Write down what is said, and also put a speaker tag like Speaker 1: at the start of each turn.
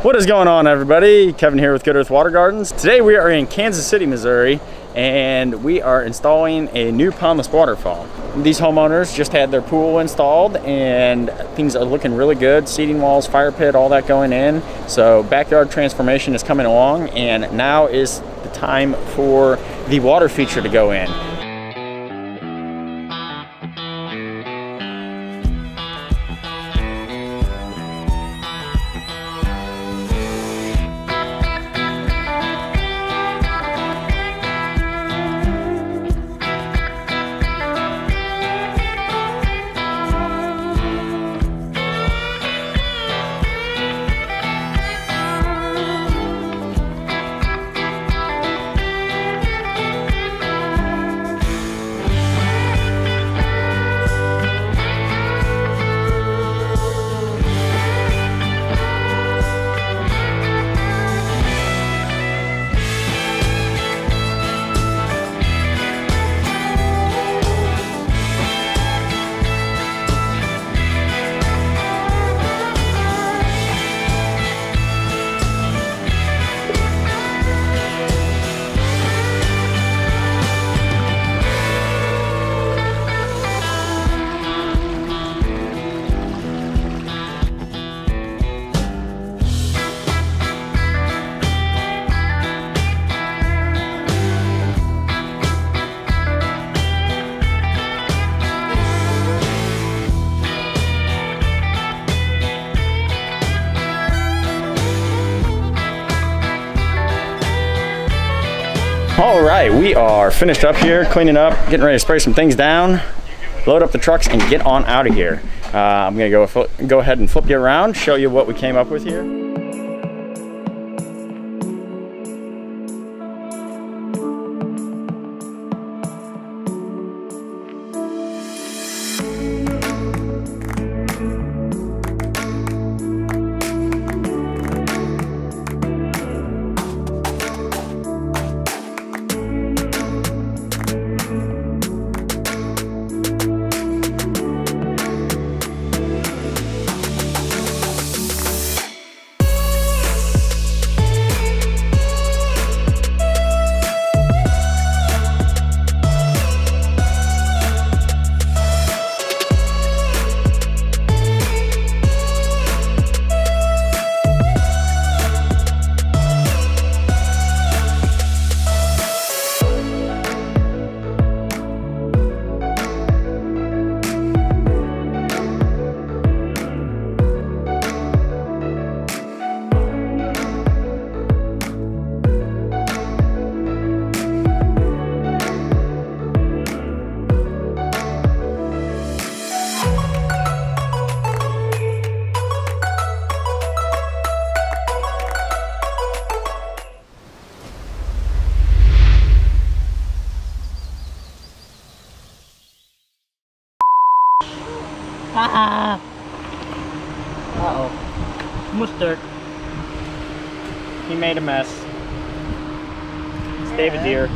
Speaker 1: What is going on, everybody? Kevin here with Good Earth Water Gardens. Today we are in Kansas City, Missouri, and we are installing a new Pondless Waterfall. These homeowners just had their pool installed and things are looking really good. Seating walls, fire pit, all that going in. So backyard transformation is coming along, and now is the time for the water feature to go in. All right, we are finished up here, cleaning up, getting ready to spray some things down, load up the trucks, and get on out of here. I'm gonna go ahead and flip you around, show you what we came up with here. Uh-oh. Mustard. He made a mess. It's David Deere.